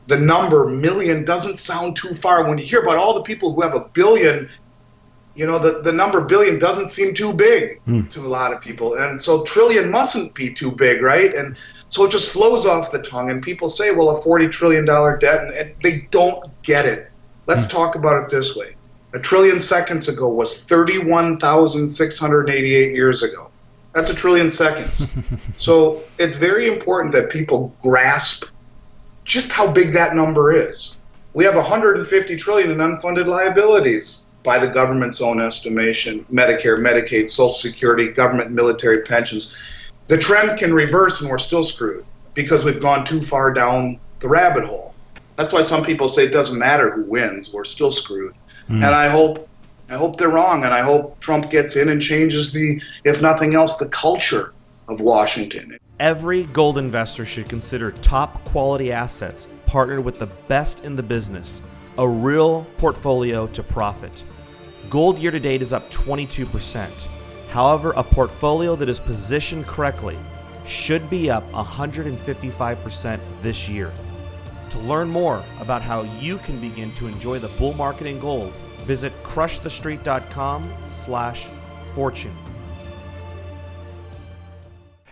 the number million doesn't sound too far. When you hear about all the people who have a billion, the number billion doesn't seem too big to a lot of people. And so trillion mustn't be too big, right? And so it just flows off the tongue. And people say, well, a $40 trillion debt, and they don't get it. Let's talk about it this way. A trillion seconds ago was 31,688 years ago. That's a trillion seconds. So it's very important that people grasp just how big that number is. We have 150 trillion in unfunded liabilities by the government's own estimation: Medicare, Medicaid, Social Security, government, military pensions. The trend can reverse and we're still screwed because we've gone too far down the rabbit hole. That's why some people say it doesn't matter who wins, we're still screwed. And I hope they're wrong, and I hope Trump gets in and changes if nothing else, the culture of Washington. Every gold investor should consider top quality assets partnered with the best in the business, a real portfolio to profit. Gold year to date is up 22%. However, a portfolio that is positioned correctly should be up 155% this year. To learn more about how you can begin to enjoy the bull market in gold, visit crushthestreet.com/fortune.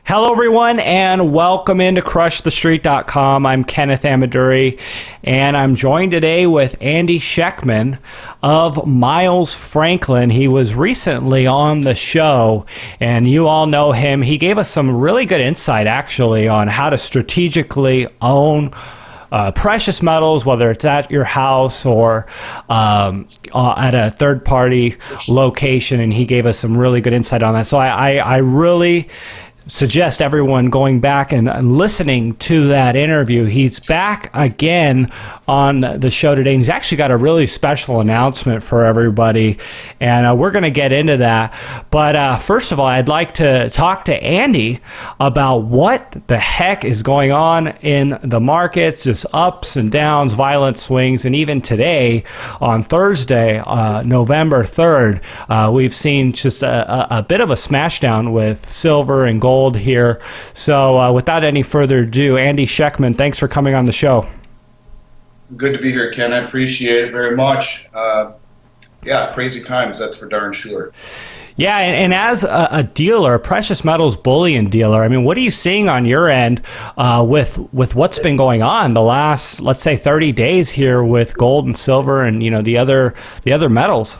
Hello, everyone, and welcome into crushthestreet.com. I'm Kenneth Amaduri, and I'm joined today with Andy Schectman of Miles Franklin. He was recently on the show, and you all know him. He gave us some really good insight, actually, on how to strategically own precious metals, whether it's at your house or at a third-party location, and he gave us some really good insight on that. So I really suggest everyone going back and listening to that interview. He's back again on the show today, and he's actually got a really special announcement for everybody, and we're going to get into that. But first of all, I'd like to talk to Andy about what the heck is going on in the markets, just ups and downs, violent swings, and even today, on Thursday, November 3rd, we've seen just a bit of a smashdown with silver and gold here. So without any further ado, Andy Schectman, thanks for coming on the show. Good to be here, Ken. I appreciate it very much. Crazy times, that's for darn sure. Yeah, and as a dealer, a precious metals bullion dealer, I mean, what are you seeing on your end with what's been going on the last, let's say, 30 days here with gold and silver and the other metals?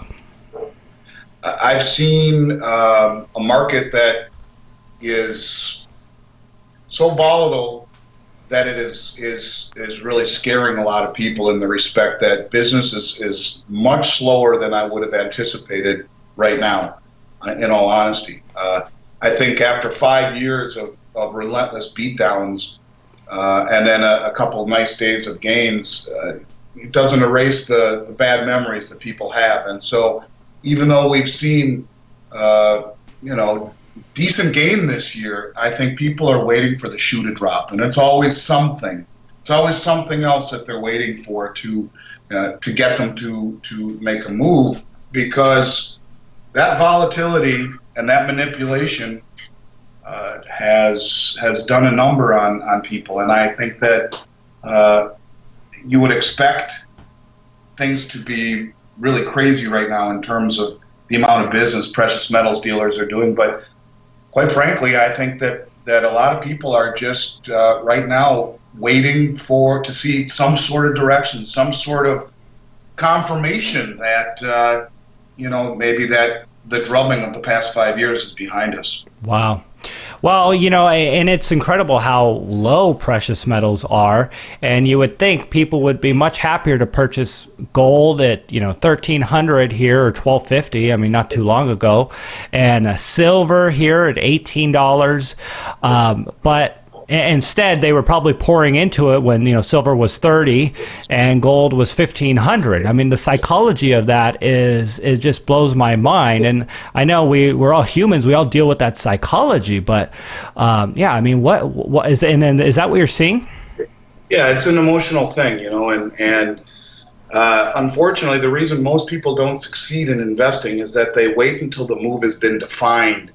I've seen a market that is so volatile that it is really scaring a lot of people in the respect that business is much slower than I would have anticipated right now, in all honesty. I think after 5 years of relentless beatdowns and then a couple of nice days of gains, it doesn't erase the bad memories that people have. And so even though we've seen decent gain this year, I think people are waiting for the shoe to drop, and it's always something. It's always something else that they're waiting for to get them to make a move, because that volatility and that manipulation has done a number on people, and I think that you would expect things to be really crazy right now in terms of the amount of business precious metals dealers are doing, but quite frankly, I think that a lot of people are just right now waiting to see some sort of direction, some sort of confirmation that maybe that the drubbing of the past 5 years is behind us. Wow. Well, and it's incredible how low precious metals are, and you would think people would be much happier to purchase gold at, $1,300 here or $1,250, I mean, not too long ago, and silver here at $18, but instead they were probably pouring into it when silver was $30 and gold was $1,500. I mean, the psychology of that it just blows my mind. And I know we're all humans, we all deal with that psychology, but I mean, what is, and then is that what you're seeing? Yeah, it's an emotional thing, and unfortunately, the reason most people don't succeed in investing is that they wait until the move has been defined.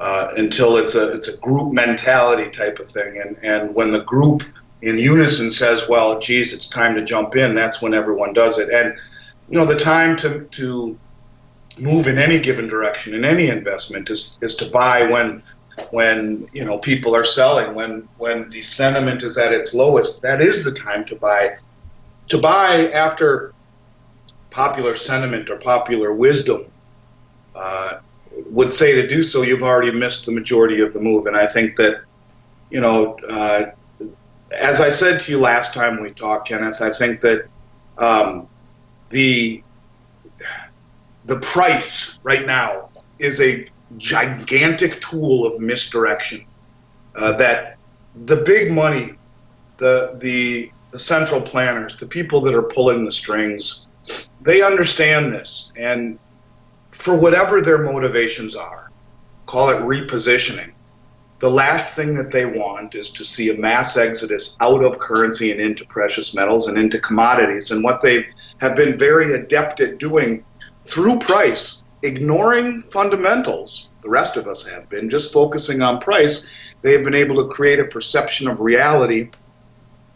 Until it's a group mentality type of thing, and when the group in unison says, well, geez, it's time to jump in, that's when everyone does it. And, the time to move in any given direction in any investment is to buy when people are selling, when the sentiment is at its lowest. That is the time to buy. To buy after popular sentiment or popular wisdom would say to do so, you've already missed the majority of the move. And I think that, as I said to you last time we talked, Kenneth, I think that the price right now is a gigantic tool of misdirection. That the big money, the central planners, the people that are pulling the strings, they understand this, and for whatever their motivations are, call it repositioning, the last thing that they want is to see a mass exodus out of currency and into precious metals and into commodities. And what they have been very adept at doing through price, ignoring fundamentals, the rest of us have been, just focusing on price, they have been able to create a perception of reality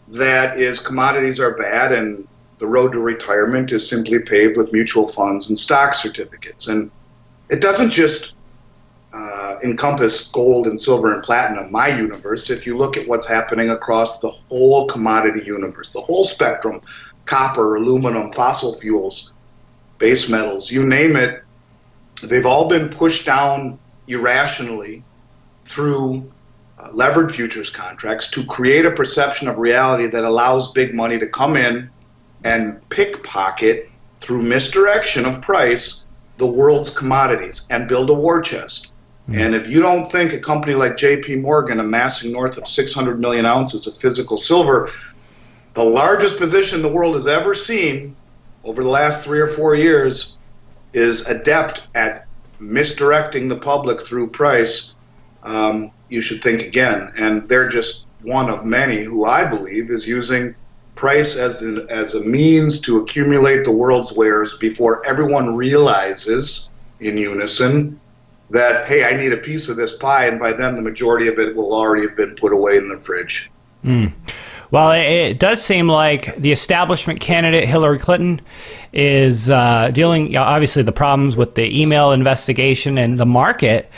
that is commodities are bad and the road to retirement is simply paved with mutual funds and stock certificates. And it doesn't just encompass gold and silver and platinum, my universe. If you look at what's happening across the whole commodity universe, the whole spectrum, copper, aluminum, fossil fuels, base metals, you name it, they've all been pushed down irrationally through levered futures contracts to create a perception of reality that allows big money to come in and pickpocket through misdirection of price the world's commodities and build a war chest. And if you don't think a company like JP Morgan amassing north of 600 million ounces of physical silver, the largest position the world has ever seen over the last 3 or 4 years, is adept at misdirecting the public through price, you should think again. And they're just one of many who I believe is using price as a means to accumulate the world's wares before everyone realizes in unison that, hey, I need a piece of this pie, and by then the majority of it will already have been put away in the fridge. Well, it does seem like the establishment candidate, Hillary Clinton, is dealing, obviously, the problems with the email investigation, and the market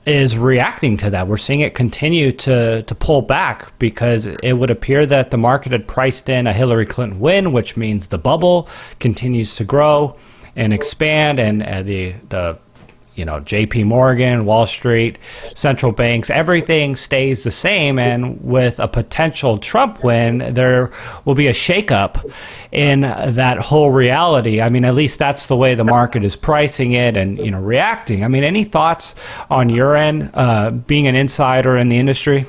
is reacting to that. We're seeing it continue to pull back because it would appear that the market had priced in a Hillary Clinton win, which means the bubble continues to grow and expand, and the JP Morgan, Wall Street, central banks, everything stays the same. And with a potential Trump win, there will be a shakeup in that whole reality. I mean, at least that's the way the market is pricing it and, reacting. I mean, any thoughts on your end, being an insider in the industry?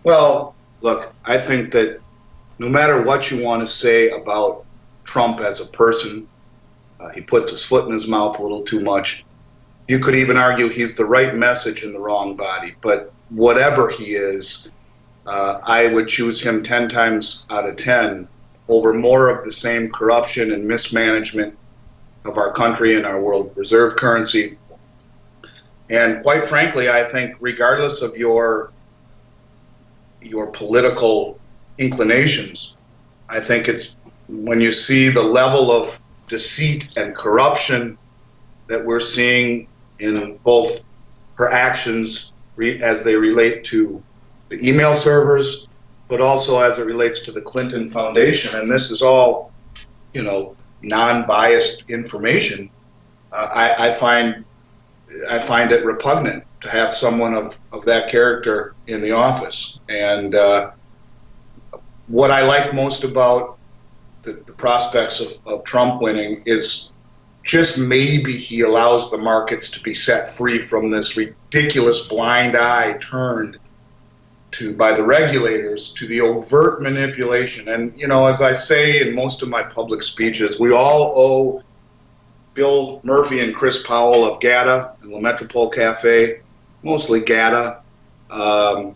Well, look, I think that no matter what you want to say about Trump as a person, he puts his foot in his mouth a little too much. You could even argue he's the right message in the wrong body. But whatever he is, I would choose him 10 times out of 10 over more of the same corruption and mismanagement of our country and our world reserve currency. And quite frankly, I think regardless of your political inclinations, I think it's when you see the level of deceit and corruption that we're seeing in both her actions as they relate to the email servers, but also as it relates to the Clinton Foundation. And this is all, non-biased information. I find it repugnant to have someone of that character in the office. And what I like most about the prospects of Trump winning is just maybe he allows the markets to be set free from this ridiculous blind eye turned to by the regulators to the overt manipulation. And, as I say in most of my public speeches, we all owe Bill Murphy and Chris Powell of GATA and La Metropole Cafe, mostly GATA, a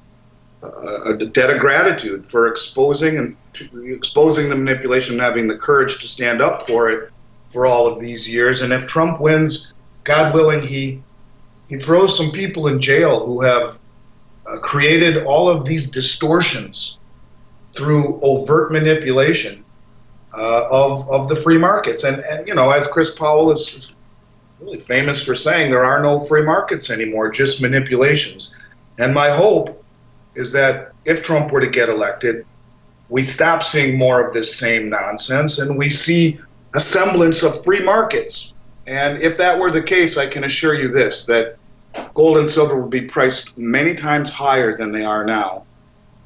debt of gratitude for exposing the manipulation and having the courage to stand up for it for all of these years. And if Trump wins, God willing, he throws some people in jail who have created all of these distortions through overt manipulation of the free markets. And as Chris Powell is really famous for saying, there are no free markets anymore, just manipulations. And my hope is that if Trump were to get elected, we stop seeing more of this same nonsense and we see a semblance of free markets. And if that were the case, I can assure you this, that gold and silver would be priced many times higher than they are now.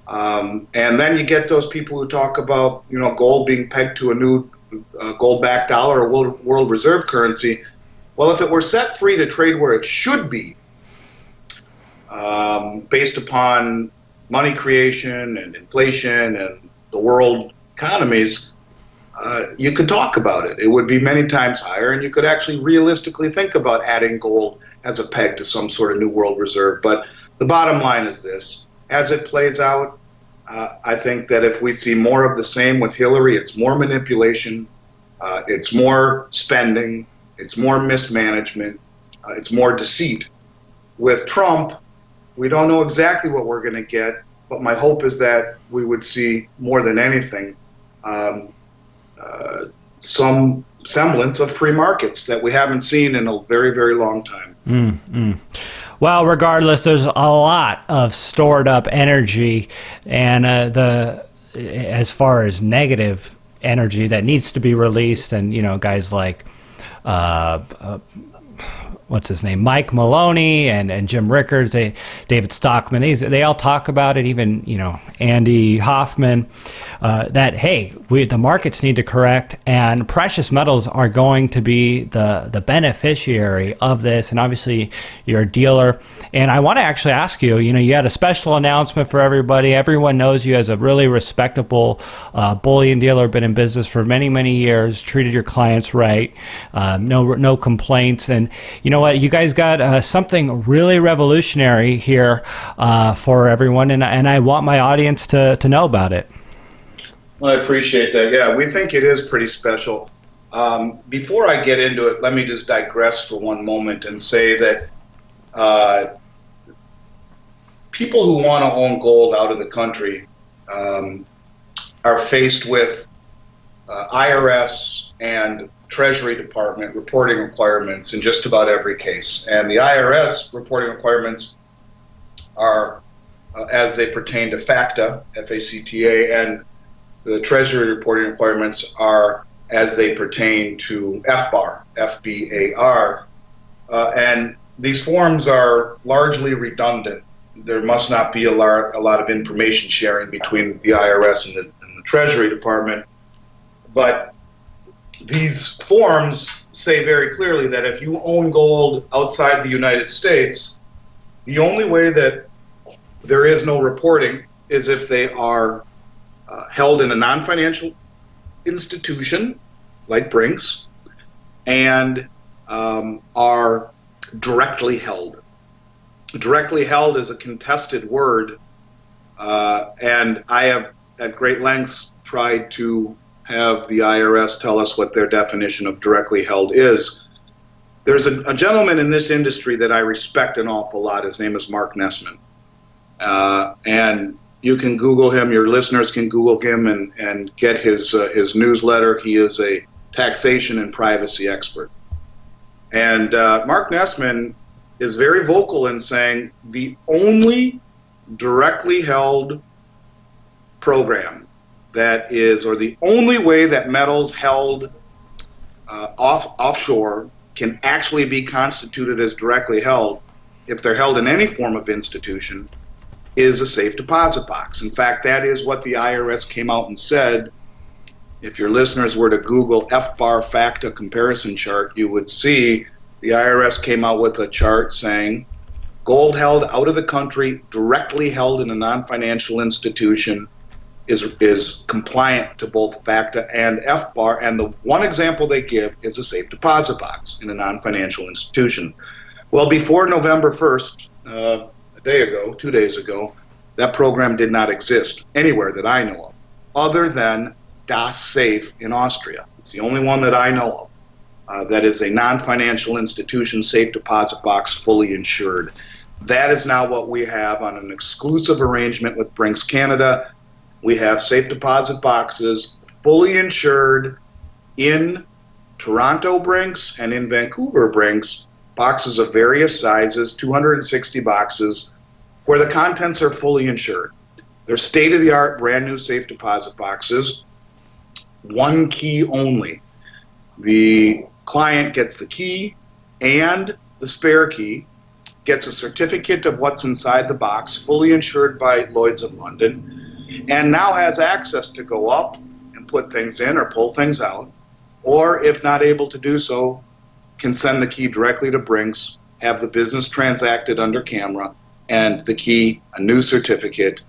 And then you get those people who talk about, gold being pegged to a new gold-backed dollar or world reserve currency. Well, if it were set free to trade where it should be, based upon money creation and inflation and the world economies, you could talk about it. It would be many times higher, and you could actually realistically think about adding gold as a peg to some sort of new world reserve. But the bottom line is this. As it plays out, I think that if we see more of the same with Hillary, it's more manipulation, it's more spending, it's more mismanagement, it's more deceit. With Trump, we don't know exactly what we're going to get, but my hope is that we would see more than anything some semblance of free markets that we haven't seen in a very, very long time. Well, regardless, there's a lot of stored up energy, and as far as negative energy that needs to be released, and guys like what's his name, Mike Maloney and Jim Rickards, David Stockman, they all talk about it. Even Andy Hoffman, that hey, the markets need to correct, and precious metals are going to be the beneficiary of this. And obviously, you're a dealer, and I want to actually ask you. You had a special announcement for everybody. Everyone knows you as a really respectable bullion dealer, been in business for many, many years, treated your clients right, no complaints, and you know what? You guys got something really revolutionary here for everyone, and I want my audience to know about it. Well, I appreciate that. Yeah, we think it is pretty special. Before I get into it, let me just digress for one moment and say that people who want to own gold out of the country are faced with IRS and Treasury Department reporting requirements in just about every case. And the IRS reporting requirements are as they pertain to FACTA, F-A-C-T-A, and the Treasury reporting requirements are as they pertain to FBAR, F-B-A-R. And these forms are largely redundant. There must not be a lot of information sharing between the IRS and the Treasury Department. But these forms say very clearly that if you own gold outside the United States, the only way that there is no reporting is if they are held in a non-financial institution like Brinks and are directly held. Directly held is a contested word, and I have at great lengths tried to have the IRS tell us what their definition of directly held is. There's a gentleman in this industry that I respect an awful lot. His name is Mark Nessman. And you can Google him, your listeners can Google him and get his newsletter. He is a taxation and privacy expert. And Mark Nessman is very vocal in saying the only directly held program that is, or the only way that metals held offshore can actually be constituted as directly held, if they're held in any form of institution, is a safe deposit box. In fact, that is what the IRS came out and said. If your listeners were to Google FBAR FACTA comparison chart, you would see the IRS came out with a chart saying gold held out of the country, directly held in a non-financial institution, is compliant to both FACTA and FBAR, and the one example they give is a safe deposit box in a non-financial institution. Well, before November 1st, a day ago, 2 days ago, that program did not exist anywhere that I know of, other than Das Safe in Austria. It's the only one that I know of that is a non-financial institution safe deposit box, fully insured. That is now what we have on an exclusive arrangement with Brinks Canada. We have safe deposit boxes fully insured in Toronto Brinks and in Vancouver Brinks, boxes of various sizes, 260 boxes, where the contents are fully insured. They're state-of-the-art, brand new safe deposit boxes, one key only. The client gets the key and the spare key, gets a certificate of what's inside the box, fully insured by Lloyd's of London, and now has access to go up and put things in or pull things out, or if not able to do so, can send the key directly to Brinks, have the business transacted under camera, and the key, a new certificate,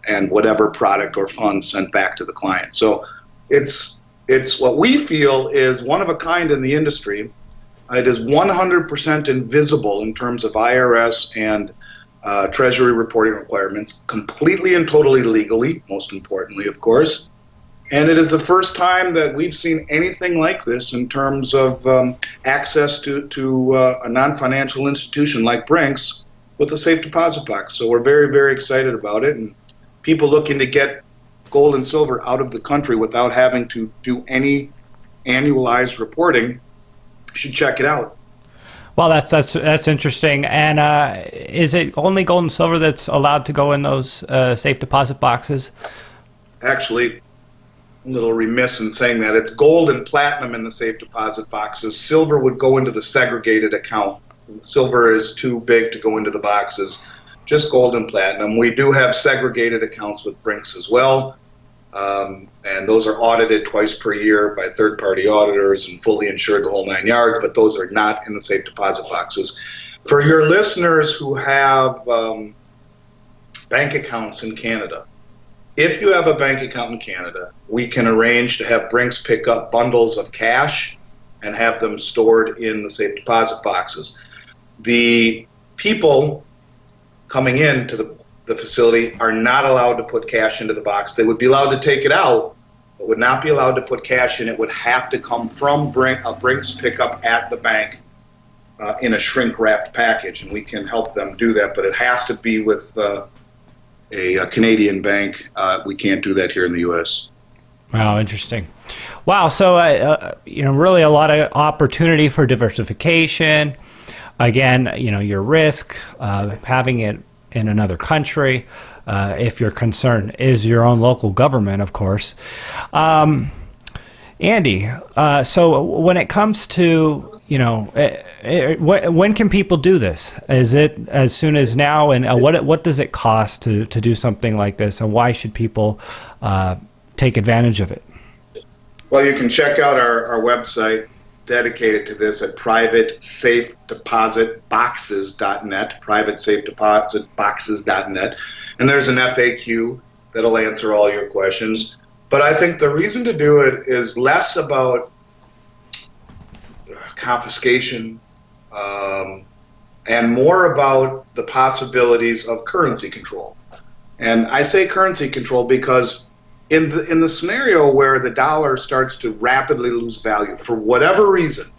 and whatever product or funds sent back to the client. So it's what we feel is one of a kind in the industry. It is 100% invisible in terms of IRS and Treasury reporting requirements, completely and totally legally, most importantly, of course. And it is the first time that we've seen anything like this in terms of access to a non-financial institution like Brinks with a safe deposit box. So we're very, very excited about it. And people looking to get gold and silver out of the country without having to do any annualized reporting should check it out. Well, that's interesting. And is it only gold and silver that's allowed to go in those safe deposit boxes? Actually, a little remiss in saying that. It's gold and platinum in the safe deposit boxes. Silver would go into the segregated account. Silver is too big to go into the boxes. Just gold and platinum. We do have segregated accounts with Brinks as well. And those are audited twice per year by third-party auditors and fully insured the whole 9 yards, but those are not in the safe deposit boxes. For your listeners who have bank accounts in Canada, if you have a bank account in Canada, we can arrange to have Brinks pick up bundles of cash and have them stored in the safe deposit boxes. The people coming into the facility are not allowed to put cash into the box. They would be allowed to take it out, but would not be allowed to put cash in. It would have to come from a Brinks pickup at the bank in a shrink-wrapped package, and we can help them do that, but it has to be with a Canadian bank. We can't do that here in the U.S. Wow, interesting. Wow, so really a lot of opportunity for diversification. Again, your risk having it in another country, if your concern is your own local government, of course. Andy, so when it comes to, when can people do this? Is it as soon as now? And what does it cost to do something like this? And why should people take advantage of it? Well, you can check out our website dedicated to this at privatesafedepositboxes.net, privatesafedepositboxes.net. And there's an FAQ that'll answer all your questions. But I think the reason to do it is less about confiscation and more about the possibilities of currency control. And I say currency control because in the scenario where the dollar starts to rapidly lose value for whatever reason,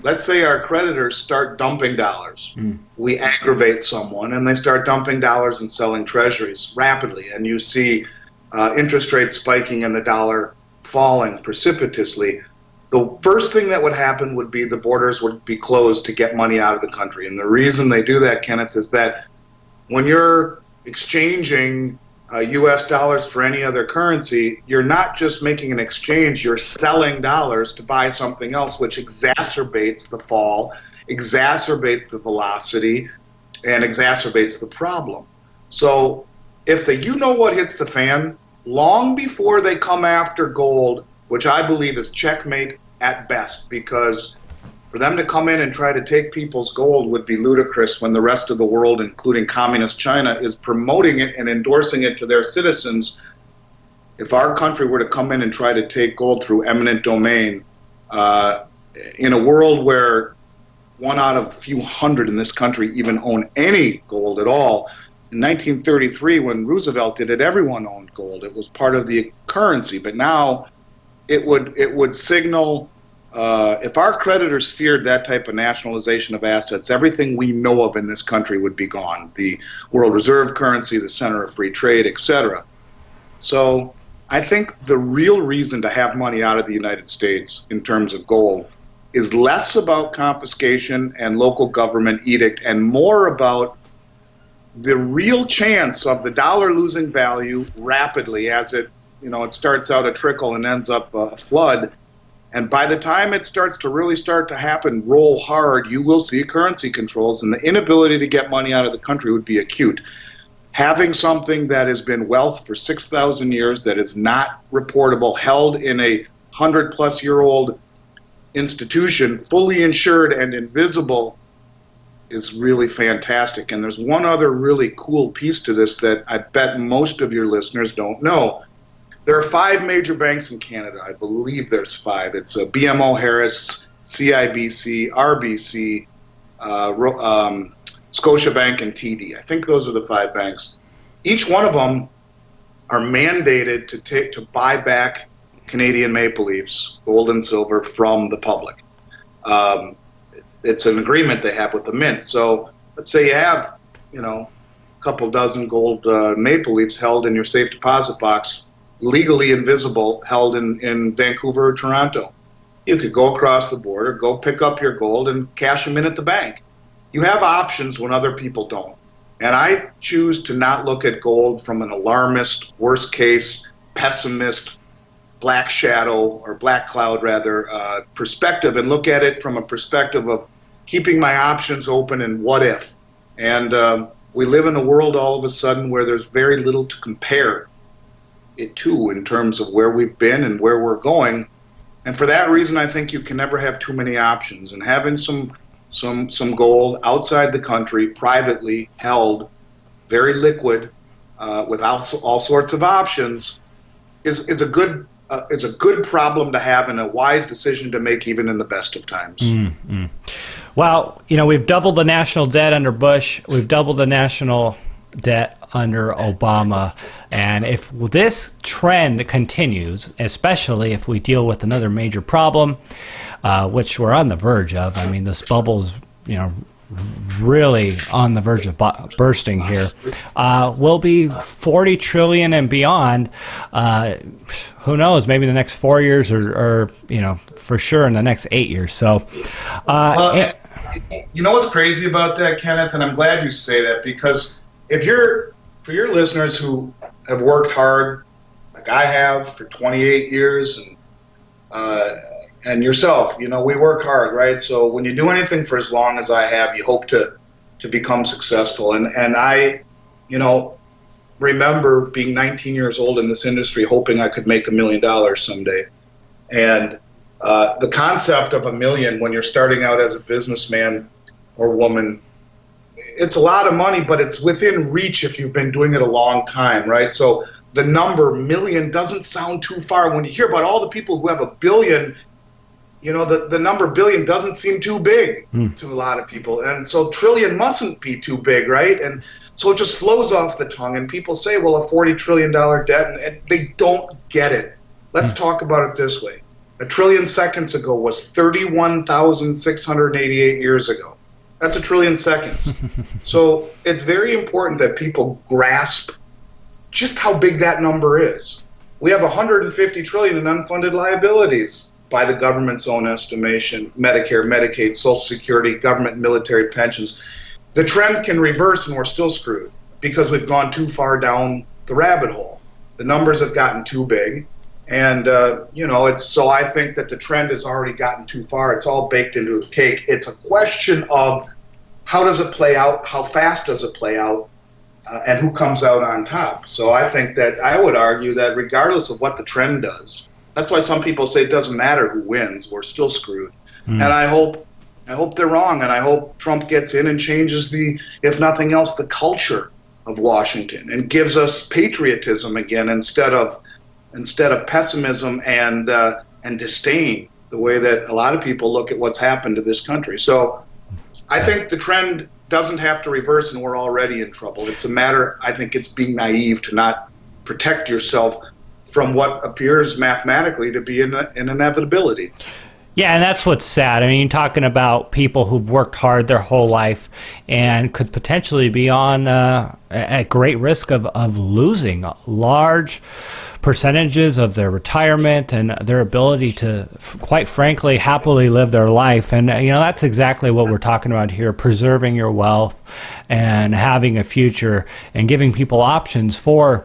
let's say our creditors start dumping dollars. We aggravate someone and they start dumping dollars and selling treasuries rapidly, and you see interest rates spiking and the dollar falling precipitously. The first thing that would happen would be the borders would be closed to get money out of the country. And the reason they do that, Kenneth, is that when you're exchanging U.S. dollars for any other currency, you're not just making an exchange, you're selling dollars to buy something else, which exacerbates the fall, exacerbates the velocity, and exacerbates the problem. So if the you-know-what hits the fan, long before they come after gold, which I believe is checkmate at best, because for them to come in and try to take people's gold would be ludicrous when the rest of the world, including communist China, is promoting it and endorsing it to their citizens. If our country were to come in and try to take gold through eminent domain, in a world where one out of a few hundred in this country even own any gold at all, in 1933 when Roosevelt did it, everyone owned gold. It was part of the currency, but now it would signal. If our creditors feared that type of nationalization of assets, everything we know of in this country would be gone. The world reserve currency, the center of free trade, etc. So I think the real reason to have money out of the United States in terms of gold is less about confiscation and local government edict and more about the real chance of the dollar losing value rapidly as it starts out a trickle and ends up a flood. And by the time it starts to happen, roll hard, you will see currency controls, and the inability to get money out of the country would be acute. Having something that has been wealth for 6,000 years, that is not reportable, held in a 100-plus-year-old institution, fully insured and invisible, is really fantastic. And there's one other really cool piece to this that I bet most of your listeners don't know. There are 5 major banks in Canada. I believe there's 5. It's BMO Harris, CIBC, RBC, Scotiabank, and TD. I think those are the 5 banks. Each one of them are mandated to buy back Canadian Maple Leafs, gold and silver, from the public. It's an agreement they have with the mint. So let's say you have, a couple dozen gold Maple Leafs held in your safe deposit box, legally invisible, held in Vancouver or Toronto. You could go across the border, go pick up your gold, and cash them in at the bank. You have options when other people don't. And I choose to not look at gold from an alarmist, worst case, pessimist, black shadow, or black cloud rather, perspective, and look at it from a perspective of keeping my options open and what if. And we live in a world all of a sudden where there's very little to compare it to in terms of where we've been and where we're going. And for that reason, I think you can never have too many options. And having some gold outside the country, privately held, very liquid, with all sorts of options, is a good problem to have and a wise decision to make even in the best of times. Mm-hmm. Well, we've doubled the national debt under Bush. We've doubled the national debt under Obama. And if this trend continues, especially if we deal with another major problem, which we're on the verge of, I mean, this bubble's, really on the verge of bursting here, will be 40 trillion and beyond. Who knows, maybe the next 4 years or for sure in the next 8 years. So, you know what's crazy about that, Kenneth, and I'm glad you say that, because for your listeners who have worked hard, like I have for 28 years, and yourself, we work hard, right? So when you do anything for as long as I have, you hope to become successful. And I, remember being 19 years old in this industry, hoping I could make $1 million someday. And the concept of $1 million when you're starting out as a businessman or woman, it's a lot of money, but it's within reach if you've been doing it a long time, right? So the number million doesn't sound too far. When you hear about all the people who have $1 billion, the number billion doesn't seem too big to a lot of people. And so trillion mustn't be too big, right? And so it just flows off the tongue. And people say, well, a $40 trillion debt, and they don't get it. Let's talk about it this way. 1 trillion seconds ago was 31,688 years ago. That's 1 trillion seconds. So it's very important that people grasp just how big that number is. We have 150 trillion in unfunded liabilities by the government's own estimation: Medicare, Medicaid, Social Security, government, military pensions. The trend can reverse and we're still screwed because we've gone too far down the rabbit hole. The numbers have gotten too big. And, so I think that the trend has already gotten too far. It's all baked into the cake. It's a question of how does it play out, how fast does it play out, and who comes out on top. So I think that I would argue that regardless of what the trend does, that's why some people say it doesn't matter who wins, we're still screwed. And I hope they're wrong, and I hope Trump gets in and changes if nothing else, the culture of Washington and gives us patriotism again instead of pessimism and disdain, the way that a lot of people look at what's happened to this country. So I think the trend doesn't have to reverse, and we're already in trouble. It's a matter, I think it's being naive to not protect yourself from what appears mathematically to be an inevitability. Yeah, and that's what's sad. I mean, you're talking about people who've worked hard their whole life and could potentially be on at great risk of losing large percentages of their retirement and their ability to, quite frankly, happily live their life. And, that's exactly what we're talking about here, preserving your wealth and having a future and giving people options for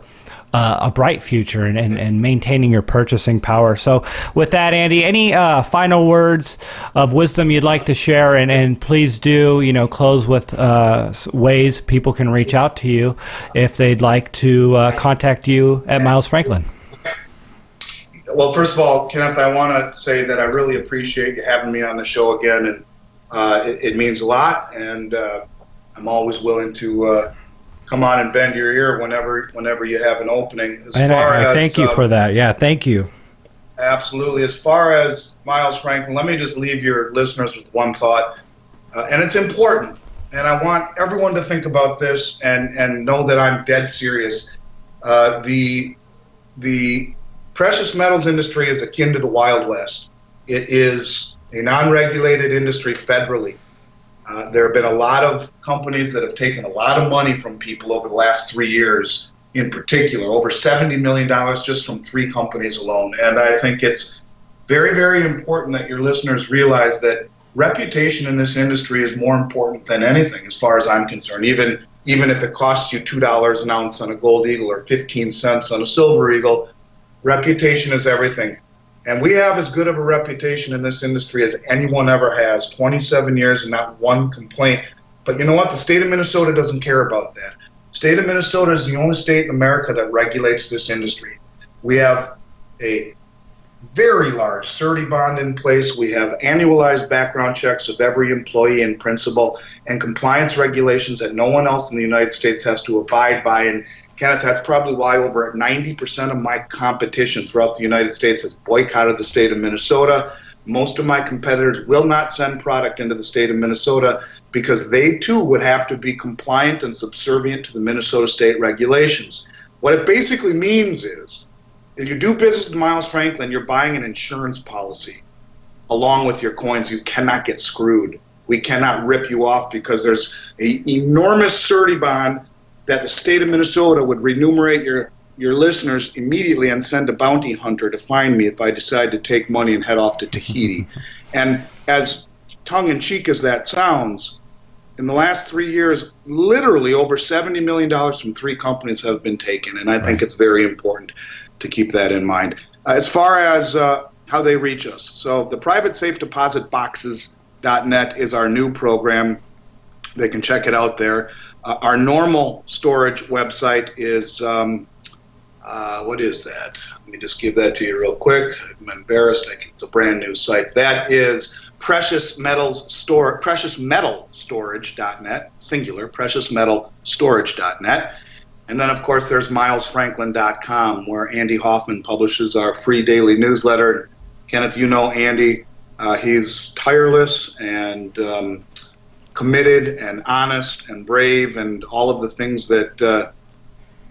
a bright future and maintaining your purchasing power. So with that, Andy, any final words of wisdom you'd like to share? And please do, close with ways people can reach out to you if they'd like to contact you at Miles Franklin. Well, first of all, Kenneth, I want to say that I really appreciate you having me on the show again. And it means a lot. And I'm always willing to come on and bend your ear whenever you have an opening. I thank you for that. Yeah, thank you. Absolutely. As far as Miles Franklin, let me just leave your listeners with one thought, and it's important. And I want everyone to think about this and know that I'm dead serious. The precious metals industry is akin to the Wild West. It is a non-regulated industry federally. There have been a lot of companies that have taken a lot of money from people over the last 3 years, in particular, over $70 million just from 3 companies alone. And I think it's very, very important that your listeners realize that reputation in this industry is more important than anything, as far as I'm concerned. Even if it costs you $2 an ounce on a gold eagle or 15 cents on a silver eagle, reputation is everything. And we have as good of a reputation in this industry as anyone ever has, 27 years and not one complaint. But you know what? The state of Minnesota doesn't care about that. The state of Minnesota is the only state in America that regulates this industry. We have a very large surety bond in place. We have annualized background checks of every employee in principle and compliance regulations that no one else in the United States has to abide by. And Kenneth, that's probably why over 90% of my competition throughout the United States has boycotted the state of Minnesota. Most of my competitors will not send product into the state of Minnesota because they too would have to be compliant and subservient to the Minnesota state regulations. What it basically means is, if you do business with Miles Franklin, you're buying an insurance policy along with your coins. You cannot get screwed. We cannot rip you off because there's an enormous surety bond that the state of Minnesota would remunerate your listeners immediately and send a bounty hunter to find me if I decide to take money and head off to Tahiti. And as tongue-in-cheek as that sounds, in the last 3 years, literally over $70 million from 3 companies have been taken, and I think it's very important to keep that in mind. As far as how they reach us, so the private safe deposit boxes.net is our new program. They can check it out there. Our normal storage website is, what is that? Let me just give that to you real quick. I'm embarrassed. It's a brand new site. That is preciousmetalstorage.net, singular, preciousmetalstorage.net. And then, of course, there's milesfranklin.com, where Andy Hoffman publishes our free daily newsletter. Kenneth, you know Andy. He's tireless and committed and honest and brave and all of the things that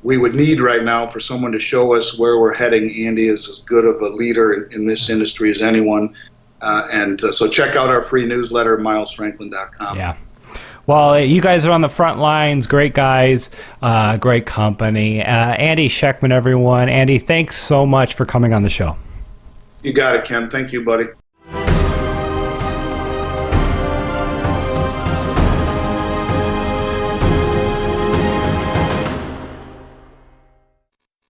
we would need right now for someone to show us where we're heading. Andy is as good of a leader in this industry as anyone. So check out our free newsletter, milesfranklin.com. Yeah. Well, you guys are on the front lines. Great guys, great company. Andy Schectman, everyone. Andy, thanks so much for coming on the show. You got it, Ken. Thank you, buddy.